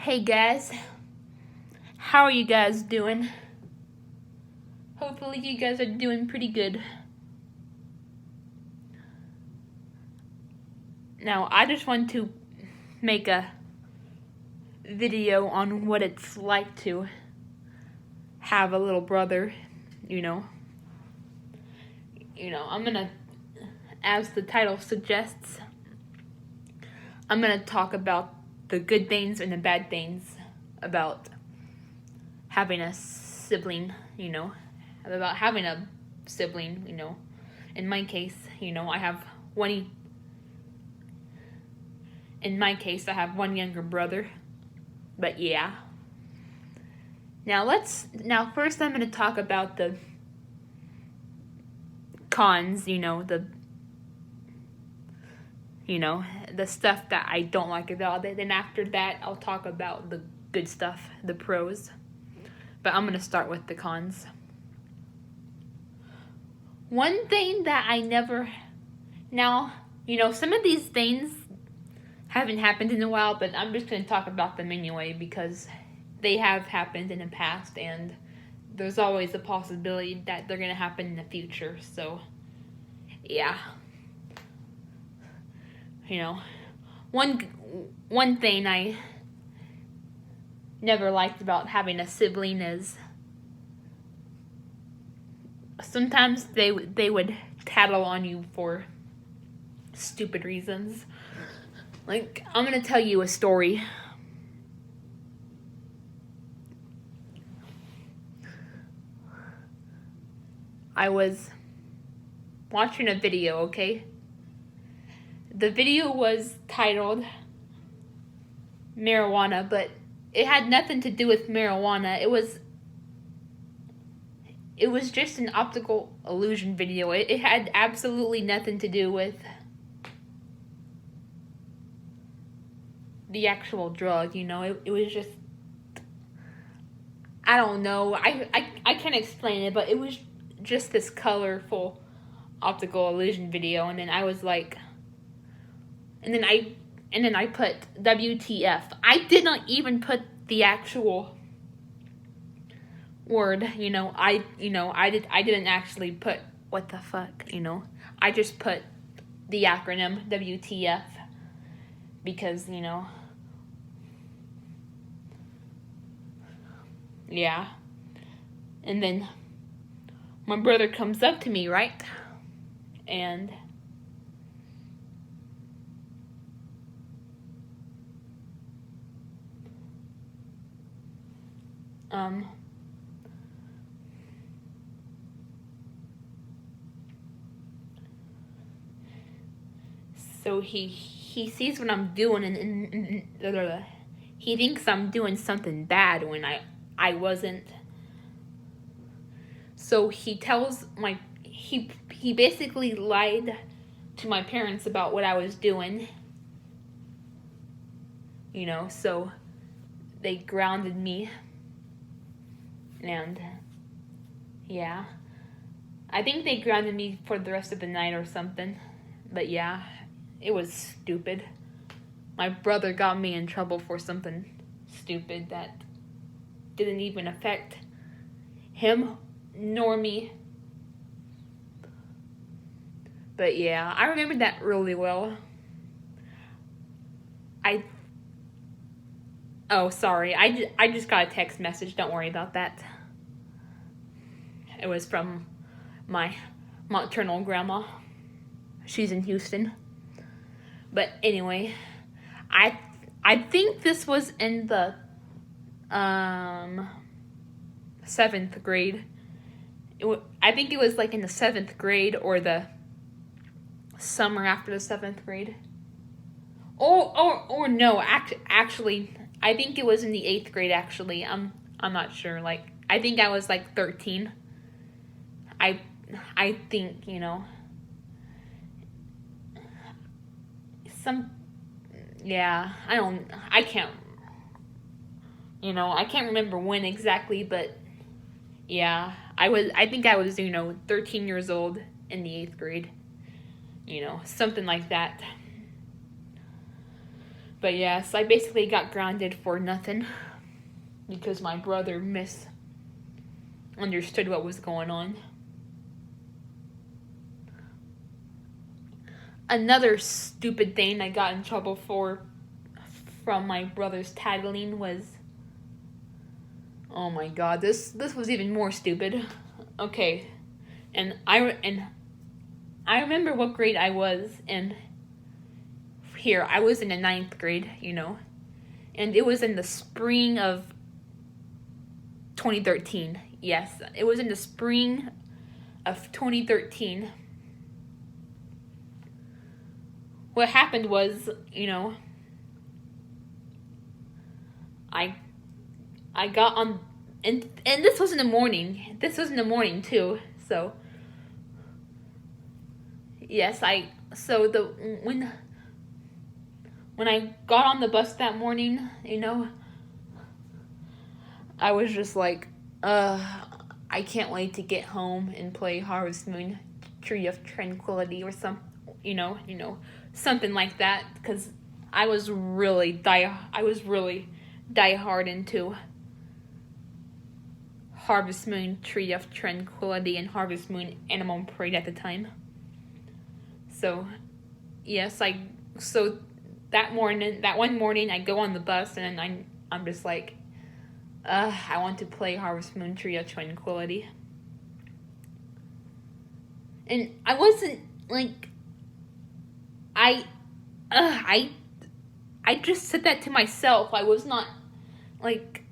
Hey guys, how are you guys doing? Hopefully you guys are doing pretty good. Now, I just want to make a video on what it's like to have a little brother, you know. I'm gonna, as the title suggests, I'm gonna talk about the good things and the bad things about having a sibling, about having a sibling, In my case, I have one. In my case, I have one younger brother. But yeah. Now first I'm going to talk about the cons, the stuff that I don't like about it. Then after that, I'll talk about the good stuff, the pros. But I'm going to start with the cons. One thing that I never... Now, some of these things haven't happened in a while, but I'm just going to talk about them anyway because they have happened in the past and there's always a possibility that they're going to happen in the future. So, yeah. One thing I never liked about having a sibling is sometimes they would tattle on you for stupid reasons. Like, I'm gonna tell you a story. I was watching a video, okay? The video was titled marijuana, but it had nothing to do with marijuana. It was just an optical illusion video. It had absolutely nothing to do with the actual drug, It was just, I don't know. I can't explain it, but it was just this colorful optical illusion video, and then I was like, and then I put WTF. I did not even put the actual word, I didn't actually put what the fuck, I just put the acronym WTF because, yeah. And then my brother comes up to me, right? And so he sees what I'm doing and he thinks I'm doing something bad when I wasn't. So he tells he basically lied to my parents about what I was doing. So they grounded me. And yeah. I think they grounded me for the rest of the night or something. But yeah, it was stupid. My brother got me in trouble for something stupid that didn't even affect him nor me. But yeah, I remember that really well. Oh, sorry. I just got a text message. Don't worry about that. It was from my maternal grandma. She's in Houston. But anyway, I think this was in the 7th grade. I think it was like in the 7th grade or the summer after the 7th grade. Or no, actually, I think it was in the 8th grade, actually. I'm not sure. Like, I think I was like 13. I think, I can't remember when exactly, but yeah, I think I was, 13 years old in the 8th grade, something like that. But yes, I basically got grounded for nothing because my brother misunderstood what was going on. Another stupid thing I got in trouble for from my brother's tattling was, oh my god, this was even more stupid. Okay, and I remember what grade I was in. Here, I was in the 9th grade, and it was in the spring of 2013. Yes, it was in the spring of 2013. What happened was, I got on, and this was in the morning. This was in the morning too. So yes, when I got on the bus that morning, I was just like, I can't wait to get home and play Harvest Moon, Tree of Tranquility, or something like that, because I was really die hard into Harvest Moon, Tree of Tranquility, and Harvest Moon Animal Parade at the time. So, yes, that one morning, I go on the bus and I'm just like, I want to play Harvest Moon, Tree of Tranquility. And I wasn't like, I just said that to myself. I was not like,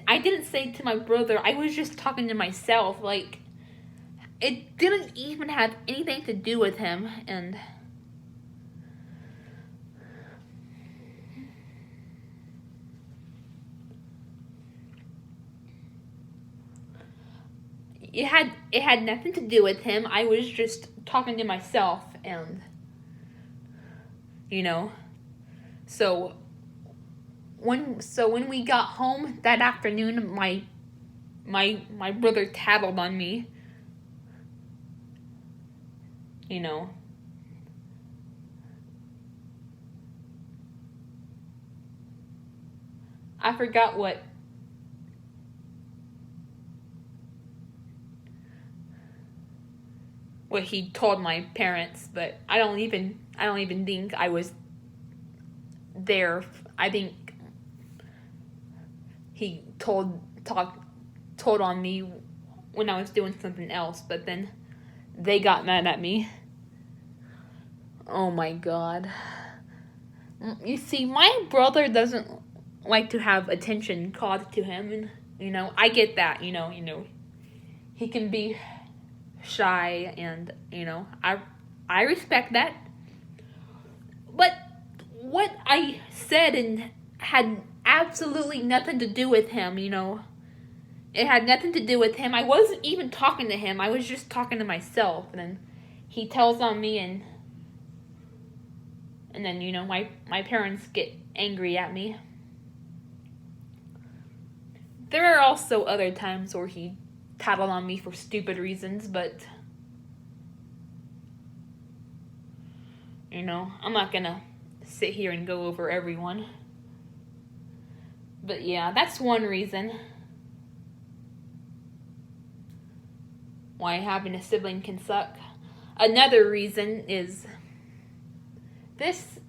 I didn't say it to my brother. I was just talking to myself. Like, it didn't even have anything to do with him. And it had nothing to do with him. I was just talking to myself, and so when we got home that afternoon, my brother tattled on me. I forgot what he told my parents, but I don't even think I was there. I think he told on me when I was doing something else, but then they got mad at me. Oh my god. You see, my brother doesn't like to have attention called to him, and I get that, he can be shy, and I respect that. But what I said and had absolutely nothing to do with him. It had nothing to do with him. I wasn't even talking to him. I was just talking to myself. And then he tells on me, and then my parents get angry at me. There are also other times where he tattled on me for stupid reasons, but I'm not gonna sit here and go over everyone. But yeah, that's one reason why having a sibling can suck. Another reason is this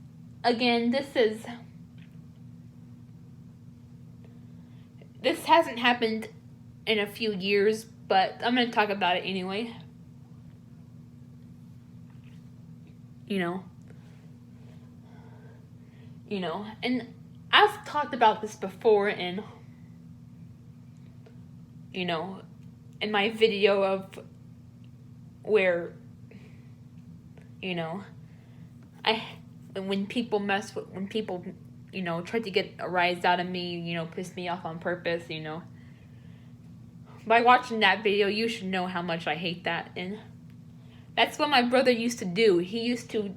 hasn't happened in a few years, but I'm going to talk about it anyway. And I've talked about this before in my video of where, when people try to get a rise out of me, piss me off on purpose, By watching that video, you should know how much I hate that. And that's what my brother used to do. He used to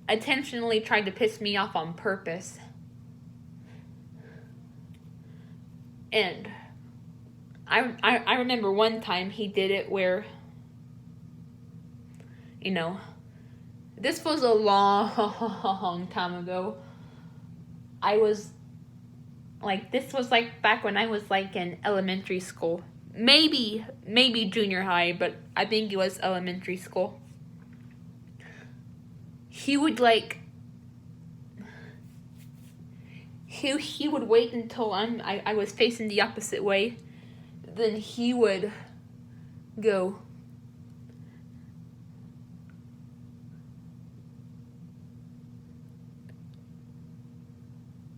intentionally try to piss me off on purpose. And I remember one time he did it where, This was a long time ago. I was like, this was like back when I was like in elementary school. Maybe junior high, but I think it was elementary school. He would like, he would wait until I was facing the opposite way. Then he would go,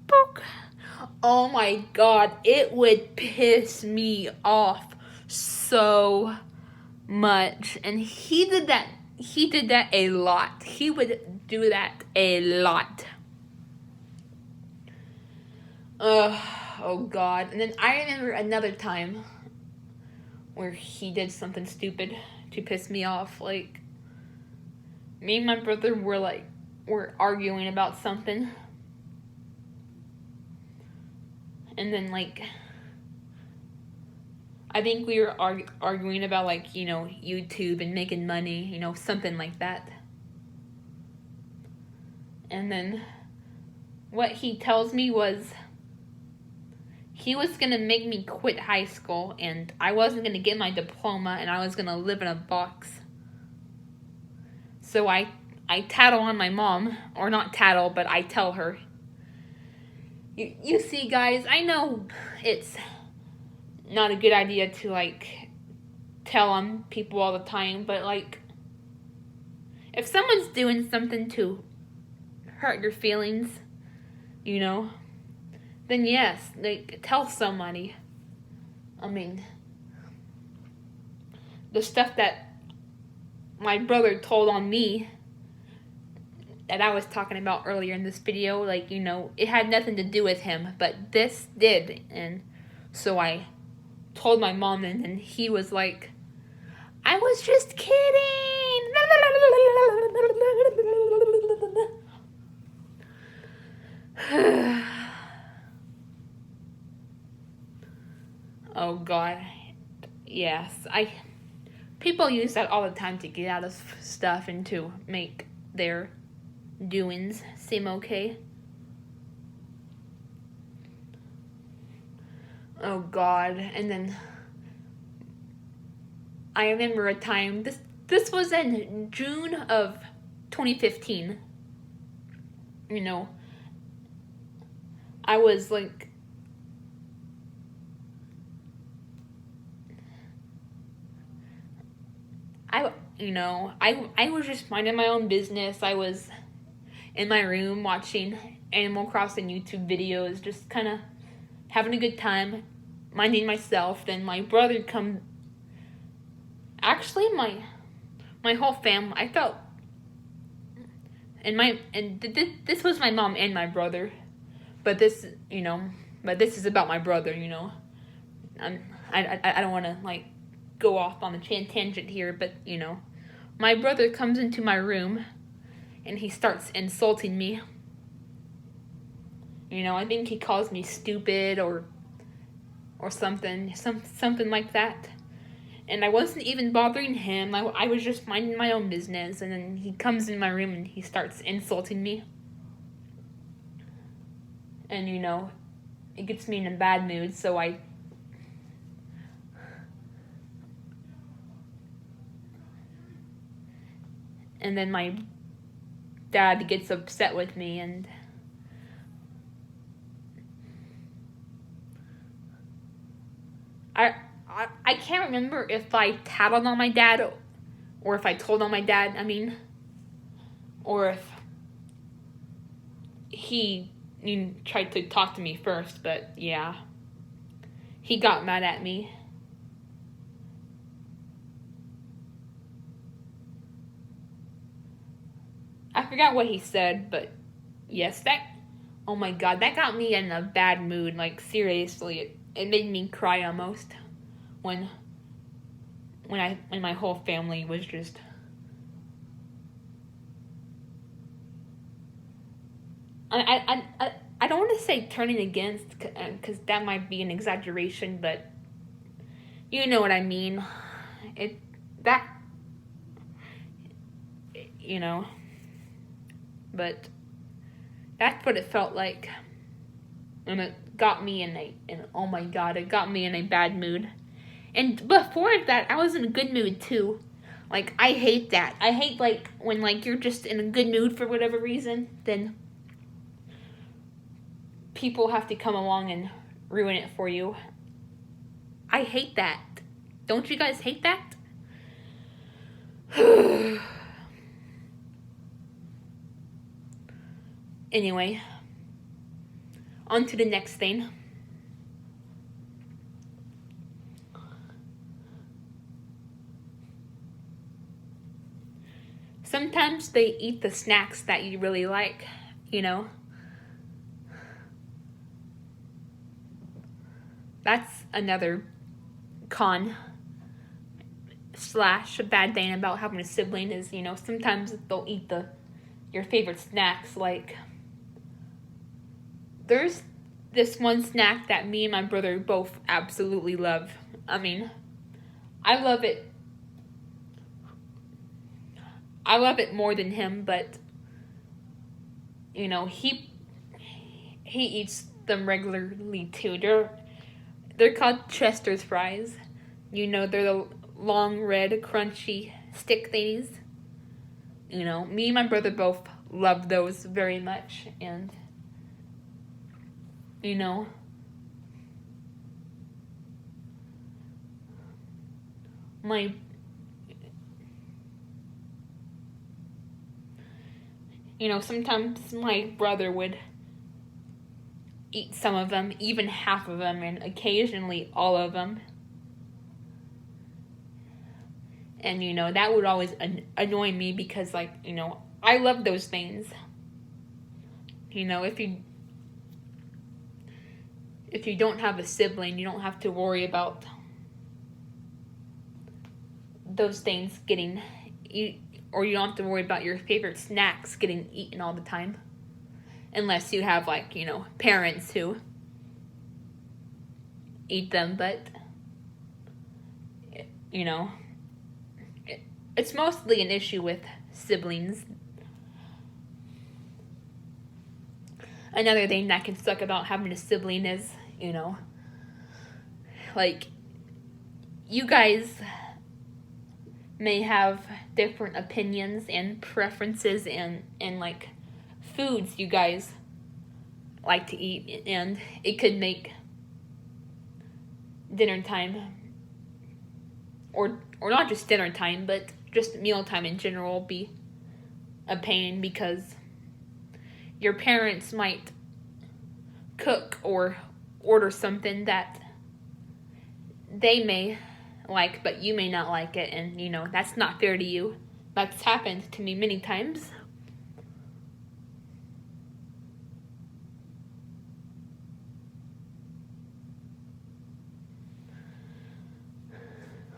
"Poke." Oh my god, it would piss me off so much. And he did that a lot. He would do that a lot. Oh god. And then I remember another time where he did something stupid to piss me off. Like, me and my brother were arguing about something. And then, like, I think we were arguing about, like, you know, YouTube and making money, you know, something like that. And then what he tells me was he was going to make me quit high school, and I wasn't going to get my diploma, and I was going to live in a box. So I tattle on my mom, or not tattle, but I tell her, you see, guys, I know it's not a good idea to, like, tell on people all the time, but, like, if someone's doing something to hurt your feelings, you know, then yes, like, tell somebody. I mean, the stuff that my brother told on me that I was talking about earlier in this video, like, you know, it had nothing to do with him, but this did. And so I told my mom, and then he was like, "I was just kidding." Oh god. Yes, people use that all the time to get out of stuff and to make their doings seem okay. Oh god. And then I remember a time, this was in June of 2015. You know, I was like, I was just minding my own business. I was in my room watching Animal Crossing YouTube videos, just kind of having a good time, minding myself. Then my brother come. Actually, my whole family. I felt, this was my mom and my brother, but this is about my brother. You know, I don't want to like go off on a tangent here, but you know, my brother comes into my room and he starts insulting me. You know, I think he calls me stupid or something like that. And I wasn't even bothering him. I was just minding my own business, and then he comes in my room and he starts insulting me. And you know, it gets me in a bad mood, so and then my dad gets upset with me, and I can't remember if I tattled on my dad or if I told on my dad, or if he tried to talk to me first, but yeah, he got mad at me. I forgot what he said, but yes, oh my god, that got me in a bad mood, like seriously, it made me cry almost when my whole family was just I don't want to say turning against, because that might be an exaggeration, but you know what I mean. You know, but that's what it felt like. And it got me oh my god, it got me in a bad mood. And before that, I was in a good mood too. Like, I hate that. I hate, like, when, like, you're just in a good mood for whatever reason, then people have to come along and ruin it for you. I hate that. Don't you guys hate that? Anyway, on to the next thing. Sometimes they eat the snacks that you really like, you know? That's another con slash bad thing about having a sibling is, you know, sometimes they'll eat your favorite snacks. Like, there's this one snack that me and my brother both absolutely love. I mean, I love it more than him, but, you know, he eats them regularly too. They're called Chester's fries. You know, they're the long, red, crunchy stick thingies. You know, me and my brother both love those very much, and, you know, sometimes my brother would eat some of them, even half of them, and occasionally all of them. And, you know, that would always annoy me because, like, you know, I love those things. You know, if you don't have a sibling, you don't have to worry about those things getting or you don't have to worry about your favorite snacks getting eaten all the time. Unless you have, like, you know, parents who eat them, but, you know, it's mostly an issue with siblings. Another thing that can suck about having a sibling is, you know, like, you guys may have different opinions and preferences and like, foods you guys like to eat, and it could make dinner time, or not just dinner time, but just mealtime in general, be a pain because your parents might cook or order something that they may like, but you may not like it, and, you know, that's not fair to you. That's happened to me many times.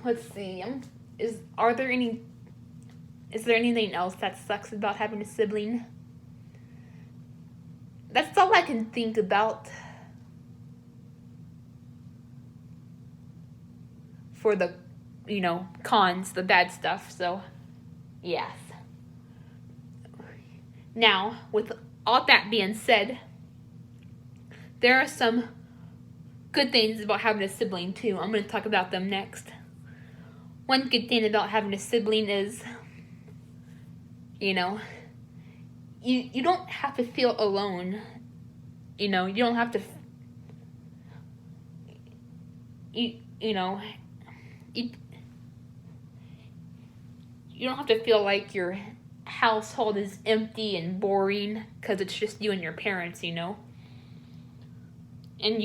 Let's see. Is there anything else that sucks about having a sibling? That's all I can think about for the, you know, cons, the bad stuff. So, yes. Now, with all that being said, there are some good things about having a sibling too. I'm going to talk about them next. One good thing about having a sibling is, you know, you don't have to feel alone. You know, you don't have to, you don't have to feel like your household is empty and boring because it's just you and your parents, you know. And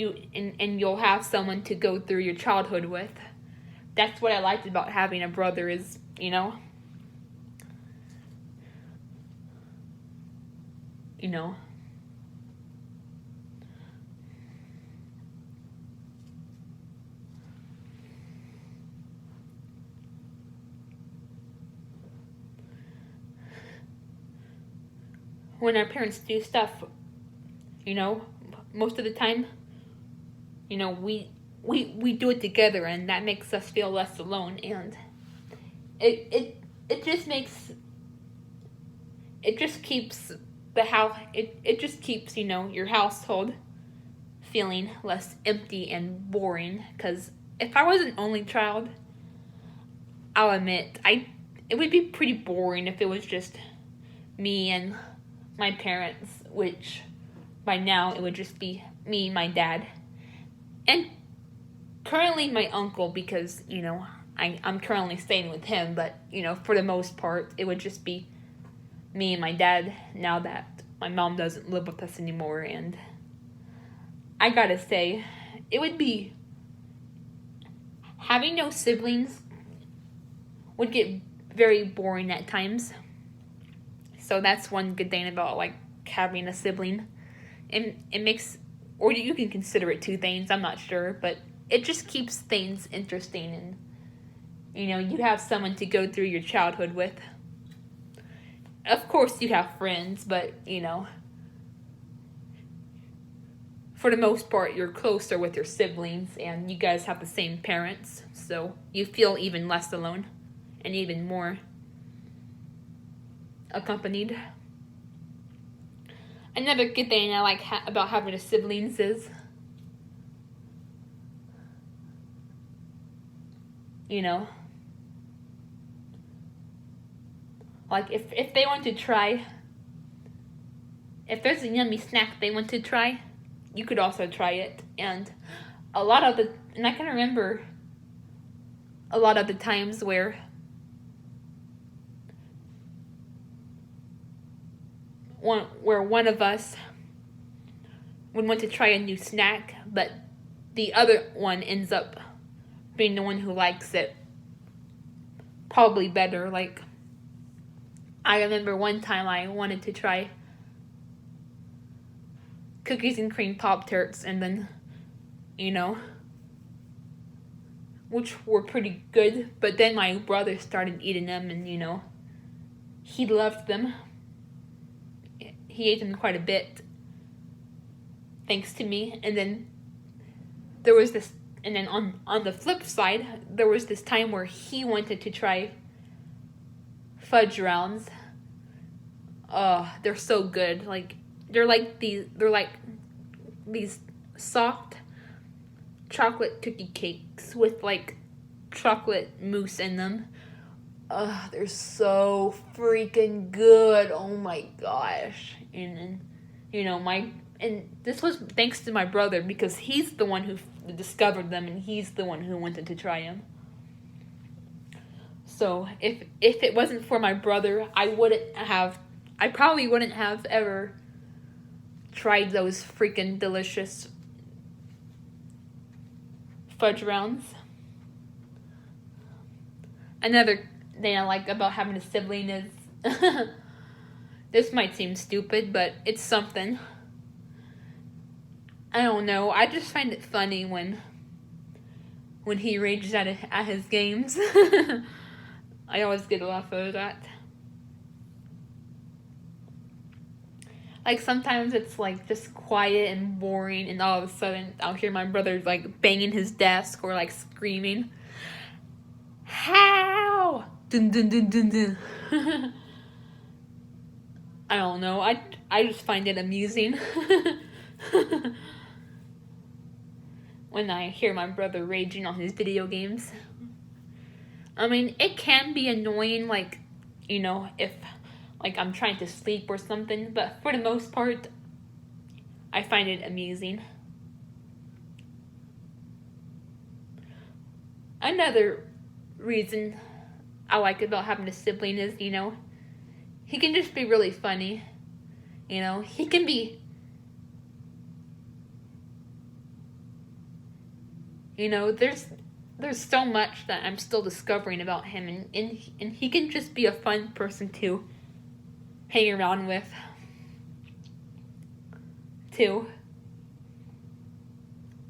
you'll have someone to go through your childhood with. That's what I liked about having a brother is, you know, when our parents do stuff, you know, most of the time, you know, we do it together, and that makes us feel less alone, and it just keeps it just keeps, your household feeling less empty and boring. Because if I was an only child, I'll admit, it would be pretty boring if it was just me and my parents, which by now it would just be me, my dad, and currently my uncle, because, I'm currently staying with him, but, for the most part, it would just be me and my dad now that my mom doesn't live with us anymore. And I gotta say, it would be, having no siblings would get very boring at times. So that's one good thing about, like, having a sibling. It makes, or you can consider it two things, I'm not sure, but it just keeps things interesting, and, you have someone to go through your childhood with. Of course you have friends, but, for the most part, you're closer with your siblings, and you guys have the same parents, so you feel even less alone, and even more accompanied. Another good thing I like about having a siblings is, like if they want to try, if there's a yummy snack they want to try, you could also try it. And I can remember a lot of the times where one of us would want to try a new snack, but the other one ends up being the one who likes it probably better. Like, I remember one time I wanted to try cookies and cream Pop-Tarts, and then, which were pretty good, but then my brother started eating them, and, he loved them. He ate them quite a bit, thanks to me. And then there was this, and then on the flip side, there was this time where he wanted to try fudge rounds. They're so good. Like, they're like these soft chocolate cookie cakes with, like, chocolate mousse in them. They're so freaking good. Oh my gosh. And this was thanks to my brother, because he's the one who discovered them, and he's the one who wanted to try them. So if it wasn't for my brother, I probably wouldn't have ever tried those freaking delicious fudge rounds. Another thing I like about having a sibling is, this might seem stupid, but it's something. I don't know, I just find it funny when he rages at his games. I always get a laugh out of that. Like, sometimes it's, like, just quiet and boring, and all of a sudden I'll hear my brother, like, banging his desk or, like, screaming, "How?" Dun dun dun dun dun. I don't know, I just find it amusing when I hear my brother raging on his video games. I mean, it can be annoying, like, if, like, I'm trying to sleep or something, but for the most part, I find it amusing. Another reason I like about having a sibling is, he can just be really funny. He can be, there's so much that I'm still discovering about him, and he can just be a fun person to hang around with, too.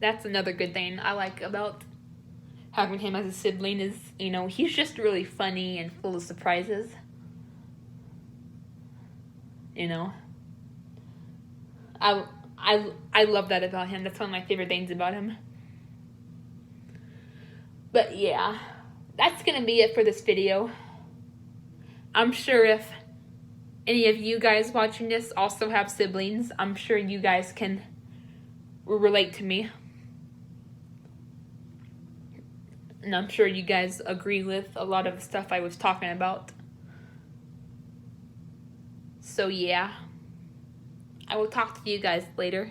That's another good thing I like about having him as a sibling is, he's just really funny and full of surprises. I love that about him. That's one of my favorite things about him. But yeah, that's gonna be it for this video. I'm sure if any of you guys watching this also have siblings, I'm sure you guys can relate to me. And I'm sure you guys agree with a lot of the stuff I was talking about. So yeah, I will talk to you guys later.